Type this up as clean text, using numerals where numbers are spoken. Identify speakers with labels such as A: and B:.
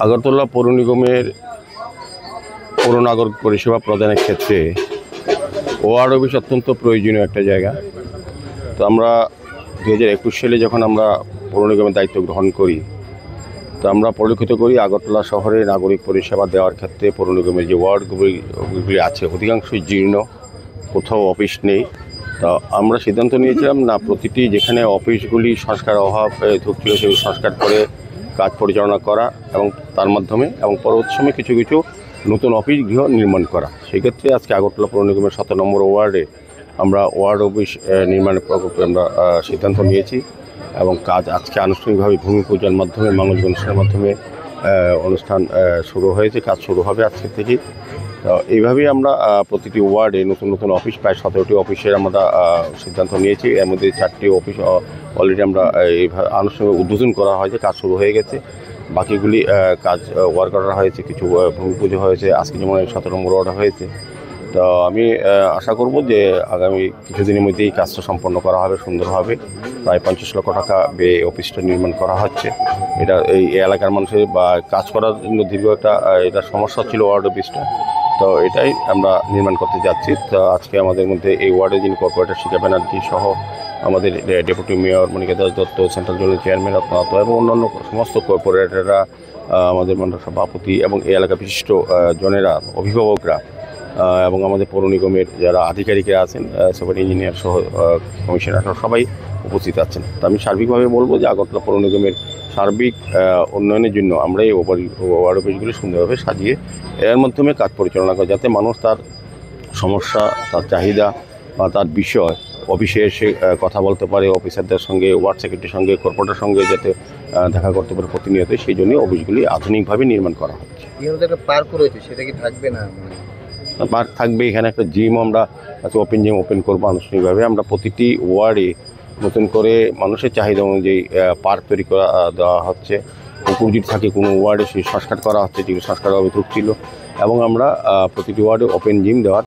A: আগরতলা পৌর নিগমের পৌর নাগরিক পরিষেবা প্রদানের ক্ষেত্রে ওয়ার্ড অফিস অত্যন্ত প্রয়োজনীয় একটা জায়গা। তো আমরা 2021 সালে যখন আমরা পৌর নিগমের দায়িত্ব গ্রহণ করি, তো আমরা পরিলক্ষিত করি আগরতলা শহরে নাগরিক পরিষেবা দেওয়ার ক্ষেত্রে পৌর নিগমের যে ওয়ার্ডগুলি আছে অধিকাংশই জীর্ণ, কোথাও অফিস নেই। তো আমরা সিদ্ধান্ত নিয়েছিলাম না, প্রতিটি যেখানে অফিসগুলি সংস্কার অভাব ঢুকছিল সেগুলো সংস্কার করে কাজ পরিচালনা করা এবং তার মাধ্যমে এবং পরবর্তী সময়ে কিছু কিছু নতুন অফিস গৃহ নির্মাণ করা। সেক্ষেত্রে আজকে আগরতলা পৌর নিগমের 17 নম্বর ওয়ার্ডে আমরা ওয়ার্ড অফিস নির্মাণের প্রকল্পে আমরা সিদ্ধান্ত নিয়েছি এবং কাজ আজকে আনুষ্ঠানিকভাবে ভূমি পূজার মাধ্যমে মাঙ্গলিক অনুষ্ঠানের মাধ্যমে অনুষ্ঠান শুরু হয়েছে, কাজ শুরু হবে আজকে থেকেই। তো এইভাবেই আমরা প্রতিটি ওয়ার্ডে নতুন নতুন অফিস, প্রায় 17টি অফিসের আমরা সিদ্ধান্ত নিয়েছি। এর মধ্যে 4টি অফিস অলরেডি আমরা এইভাবে আনুষ্ঠানিক উদ্বোধন করা হয়েছে, কাজ শুরু হয়ে গেছে। বাকিগুলি কাজ ওয়ার্ক অর্ডার হয়েছে, কিছু ভূমি পুজো হয়েছে, আজকে যেমন 17 নম্বর অর্ডার হয়েছে। তো আমি আশা করব যে আগামী কিছুদিনের মধ্যেই কাজটা সম্পন্ন করা হবে সুন্দরভাবে। প্রায় 50 লক্ষ টাকা ব্যয়ে অফিসটা নির্মাণ করা হচ্ছে। এটা এই এলাকার মানুষের বা কাজ করার জন্য দীর্ঘ একটা এটা সমস্যা ছিল ওয়ার্ড অফিসটা, তো এটাই আমরা নির্মাণ করতে যাচ্ছি। তো আজকে আমাদের মধ্যে এই ওয়ার্ডে যিনি কর্পোরেটর শিখা ব্যানার্জি সহ আমাদের deputy mayor Monika Das Dutta, central জোনের চেয়ারম্যান আপনাত এবং অন্যান্য সমস্ত কর্পোরেটররা, আমাদের মন্ডল সভাপতি এবং এই এলাকা বিশিষ্ট জনেরা, অভিভাবকরা এবং আমাদের পৌর নিগমের যারা আধিকারিকরা আছেন, সুপার ইঞ্জিনিয়ার সহ কমিশনার সবাই উপস্থিত আছেন। তো আমি সার্বিকভাবে বলবো যে আগরতলা পৌর নিগমের সার্বিক উন্নয়নের জন্য আমরা এই ওয়ার্ড অফিসগুলি সুন্দরভাবে সাজিয়ে এর মাধ্যমে কাজ পরিচালনা করে, যাতে মানুষ তার সমস্যা, তার চাহিদা বা তার বিষয় অফিসে এসে কথা বলতে পারে, অফিসারদের সঙ্গে, ওয়ার্ড সেক্রেটারির সঙ্গে, কর্পোরেটরের সঙ্গে যাতে দেখা করতে পারে প্রতিনিয়ত, সেই জন্যই অফিসগুলি আধুনিকভাবে নির্মাণ করা হচ্ছে।
B: পার্ক রয়েছে, সেটা কি থাকবে না?
A: পার্ক থাকবে, এখানে একটা জিম আমরা ওপেন জিম ওপেন করবো আনুষ্ঠানিকভাবে। আমরা প্রতিটি ওয়ার্ডে নতুন করে মানুষের চাহিদা অনুযায়ী পার্ক তৈরি করা দেওয়া হচ্ছে। পুকুর যদি থাকে কোনো ওয়ার্ডে সেই সংস্কার করা হচ্ছে, যেগুলো সংস্কারভাবে ঢুকছিল, এবং আমরা প্রতিটি ওয়ার্ডে ওপেন জিম দেওয়ার